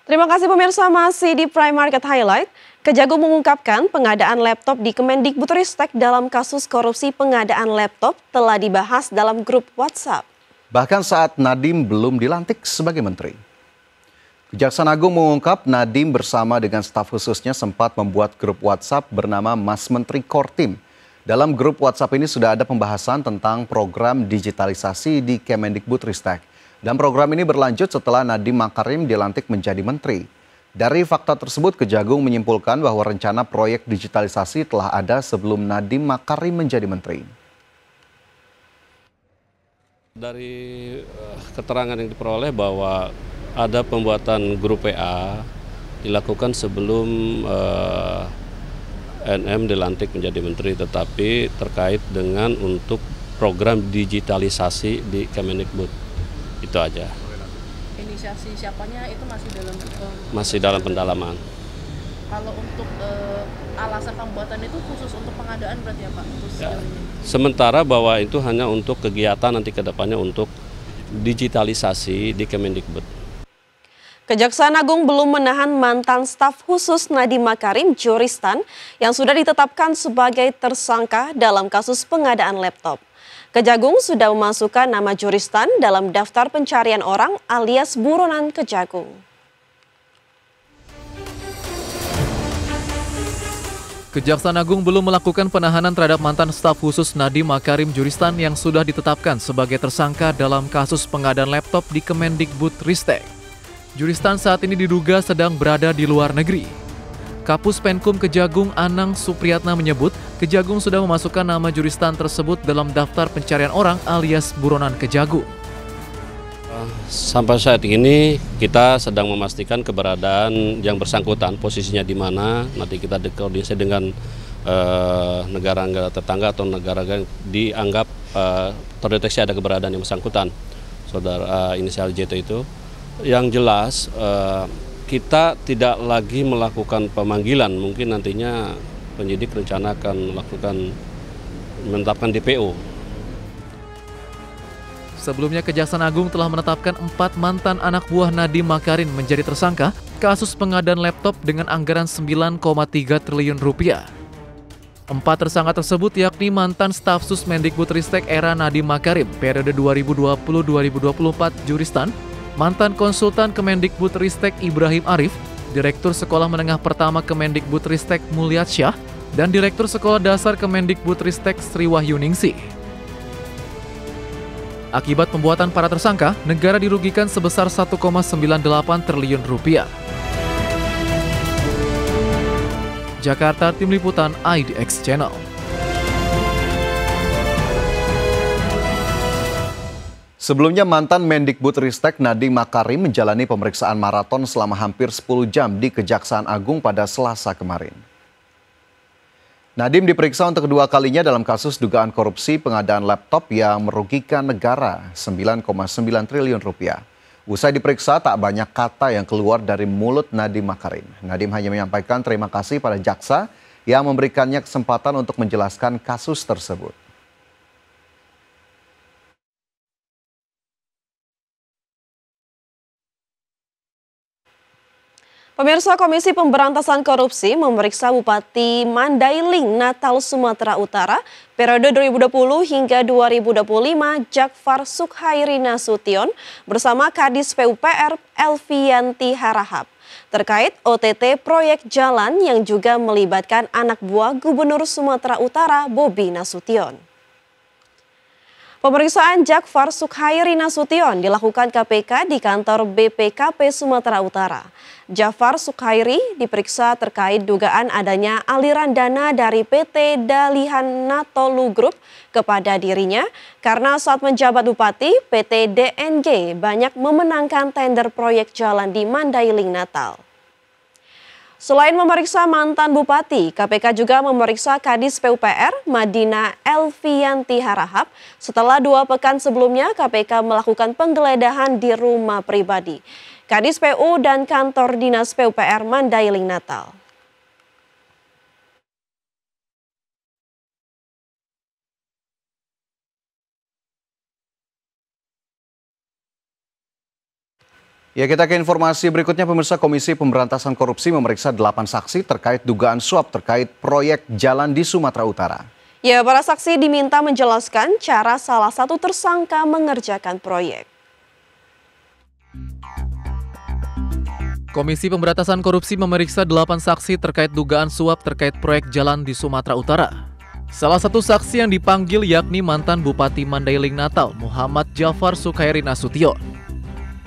Terima kasih pemirsa, masih di Prime Market Highlight. Kejagung mengungkapkan pengadaan laptop di Kemendikbudristek dalam kasus korupsi pengadaan laptop telah dibahas dalam grup WhatsApp. Bahkan saat Nadiem belum dilantik sebagai menteri. Kejaksaan Agung mengungkap Nadiem bersama dengan staf khususnya sempat membuat grup WhatsApp bernama Mas Menteri Kortim. Dalam grup WhatsApp ini sudah ada pembahasan tentang program digitalisasi di Kemendikbudristek. Dan program ini berlanjut setelah Nadiem Makarim dilantik menjadi menteri. Dari fakta tersebut, Kejagung menyimpulkan bahwa rencana proyek digitalisasi telah ada sebelum Nadiem Makarim menjadi menteri. Dari keterangan yang diperoleh bahwa ada pembuatan grup WA dilakukan sebelum NM dilantik menjadi menteri, tetapi terkait dengan untuk program digitalisasi di Kemendikbud. Itu aja. Inisiasi siapanya itu masih dalam pendalaman. Kalau untuk alasan pembuatan itu khusus untuk pengadaan berarti ya Pak? Ya. Sementara bahwa itu hanya untuk kegiatan nanti ke depannya untuk digitalisasi di Kemendikbud. Kejaksaan Agung belum menahan mantan staf khusus Nadiem Makarim, Joristan, yang sudah ditetapkan sebagai tersangka dalam kasus pengadaan laptop. Kejagung sudah memasukkan nama Joristan dalam daftar pencarian orang alias buronan Kejagung. Kejaksaan Agung belum melakukan penahanan terhadap mantan staf khusus Nadiem Makarim Joristan yang sudah ditetapkan sebagai tersangka dalam kasus pengadaan laptop di Kemendikbudristek. Joristan saat ini diduga sedang berada di luar negeri. Kapus Penkum Kejagung Anang Supriyatna menyebut Kejagung sudah memasukkan nama Joristan tersebut dalam daftar pencarian orang alias buronan Kejagung. Sampai saat ini kita sedang memastikan keberadaan yang bersangkutan, posisinya di mana. Nanti kita koordinasi dengan negara-negara tetangga atau negara yang dianggap terdeteksi ada keberadaan yang bersangkutan. Saudara inisial JT itu. Yang jelas kita tidak lagi melakukan pemanggilan, mungkin nantinya penyidik rencana akan menetapkan DPO. Sebelumnya Kejaksaan Agung telah menetapkan 4 mantan anak buah Nadiem Makarim menjadi tersangka kasus pengadaan laptop dengan anggaran 9,3 triliun rupiah. 4 tersangka tersebut yakni mantan staf sus Mendikbudristek era Nadiem Makarim periode 2020-2024 Joristan, mantan konsultan Kemendikbudristek Ibrahim Arif, Direktur Sekolah Menengah Pertama Kemendikbudristek Mulyasyah, dan Direktur Sekolah Dasar Kemendikbudristek Sri Wahyuningsih. Akibat pembuatan para tersangka, negara dirugikan sebesar 1,98 triliun rupiah. Jakarta, Tim Liputan IDX Channel. Sebelumnya mantan Mendikbudristek Nadiem Makarim menjalani pemeriksaan maraton selama hampir 10 jam di Kejaksaan Agung pada Selasa kemarin. Nadiem diperiksa untuk kedua kalinya dalam kasus dugaan korupsi pengadaan laptop yang merugikan negara 9,9 triliun rupiah. Usai diperiksa, tak banyak kata yang keluar dari mulut Nadiem Makarim. Nadiem hanya menyampaikan terima kasih pada jaksa yang memberikannya kesempatan untuk menjelaskan kasus tersebut. Pemirsa, Komisi Pemberantasan Korupsi memeriksa Bupati Mandailing, Natal, Sumatera Utara periode 2020 hingga 2025 Jakfar Sukhairi Nasution bersama Kadis PUPR Elvianti Harahap terkait OTT proyek jalan yang juga melibatkan anak buah Gubernur Sumatera Utara Bobi Nasution. Pemeriksaan Jakfar Sukhairi Nasution dilakukan KPK di kantor BPKP Sumatera Utara. Jakfar Sukhairi diperiksa terkait dugaan adanya aliran dana dari PT Dalihan Natolu Group kepada dirinya karena saat menjabat Bupati, PT DNG banyak memenangkan tender proyek jalan di Mandailing, Natal. Selain memeriksa mantan bupati, KPK juga memeriksa Kadis PUPR Madina Elvianti Harahap setelah 2 pekan sebelumnya KPK melakukan penggeledahan di rumah pribadi Kadis PU dan kantor dinas PUPR Mandailing, Natal. Ya, kita ke informasi berikutnya. Pemirsa, Komisi Pemberantasan Korupsi memeriksa 8 saksi terkait dugaan suap terkait proyek jalan di Sumatera Utara. Ya, para saksi diminta menjelaskan cara salah satu tersangka mengerjakan proyek. Komisi Pemberantasan Korupsi memeriksa 8 saksi terkait dugaan suap terkait proyek jalan di Sumatera Utara. Salah satu saksi yang dipanggil yakni mantan Bupati Mandailing Natal, Muhammad Jafar Sukhairi Nasution.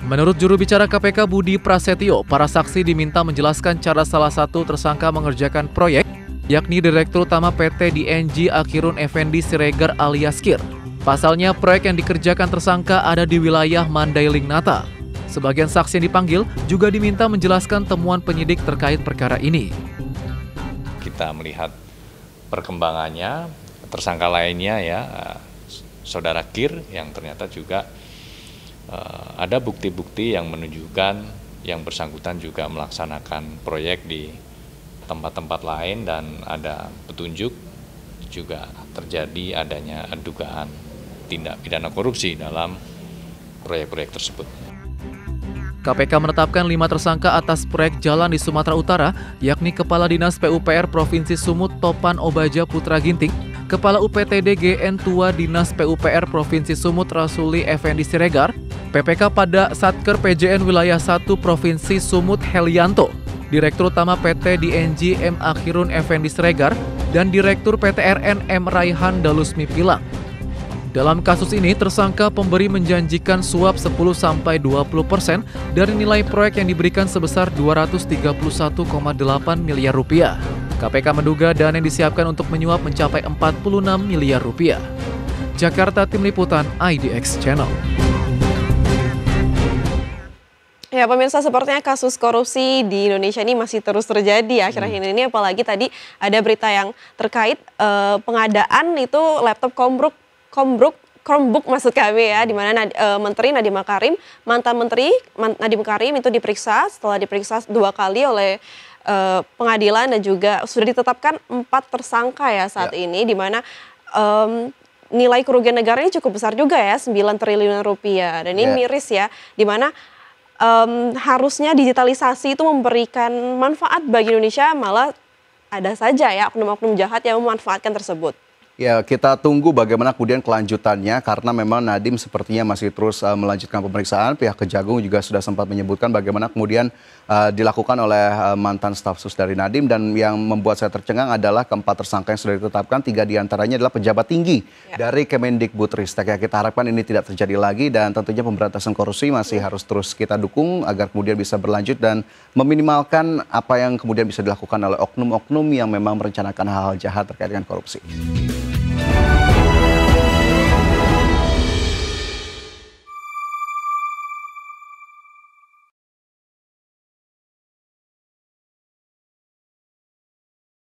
Menurut juru bicara KPK Budi Prasetyo, para saksi diminta menjelaskan cara salah satu tersangka mengerjakan proyek, yakni Direktur Utama PT DNG Akhirun Effendi Siregar alias Kir. Pasalnya, proyek yang dikerjakan tersangka ada di wilayah Mandailing Natal. Sebagian saksi yang dipanggil juga diminta menjelaskan temuan penyidik terkait perkara ini. Kita melihat perkembangannya, tersangka lainnya ya, Saudara Kir yang ternyata juga ada bukti-bukti yang menunjukkan yang bersangkutan juga melaksanakan proyek di tempat-tempat lain dan ada petunjuk juga terjadi adanya dugaan tindak pidana korupsi dalam proyek-proyek tersebut. KPK menetapkan 5 tersangka atas proyek jalan di Sumatera Utara, yakni Kepala Dinas PUPR Provinsi Sumut Topan Obaja Putra Ginting, Kepala UPTD GN Tua Dinas PUPR Provinsi Sumut Rasuli Effendi Siregar, PPK pada Satker PJN Wilayah 1 Provinsi Sumut Helianto, Direktur Utama PT DNG M. Akhirun Effendi Siregar, dan Direktur PT RN M. Raihan Dalusmi Pilang. Dalam kasus ini, tersangka pemberi menjanjikan suap 10-20% dari nilai proyek yang diberikan sebesar 231,8 miliar rupiah. KPK menduga dana yang disiapkan untuk menyuap mencapai 46 miliar rupiah. Jakarta, Tim Liputan IDX Channel. Ya, pemirsa, sepertinya kasus korupsi di Indonesia ini masih terus terjadi akhir-akhir ini, apalagi tadi ada berita yang terkait pengadaan itu laptop Chromebook maksud kami ya, di mana Menteri Nadiem Makarim, mantan Menteri Nadiem Makarim itu diperiksa, setelah diperiksa 2 kali oleh pengadilan dan juga sudah ditetapkan 4 tersangka ya saat ini, di mana nilai kerugian negara ini cukup besar juga ya, 9 triliun rupiah, dan ini miris ya, di mana harusnya digitalisasi itu memberikan manfaat bagi Indonesia, malah ada saja ya oknum-oknum jahat yang memanfaatkan tersebut. Ya, kita tunggu bagaimana kemudian kelanjutannya, karena memang Nadiem sepertinya masih terus melanjutkan pemeriksaan. Pihak Kejagung juga sudah sempat menyebutkan bagaimana kemudian dilakukan oleh mantan staf sus dari Nadiem, dan yang membuat saya tercengang adalah keempat tersangka yang sudah ditetapkan, 3 diantaranya adalah pejabat tinggi dari Kemendikbudristek. Ya, kita harapkan ini tidak terjadi lagi, dan tentunya pemberantasan korupsi masih harus terus kita dukung agar kemudian bisa berlanjut dan meminimalkan apa yang kemudian bisa dilakukan oleh oknum-oknum yang memang merencanakan hal-hal jahat terkait dengan korupsi.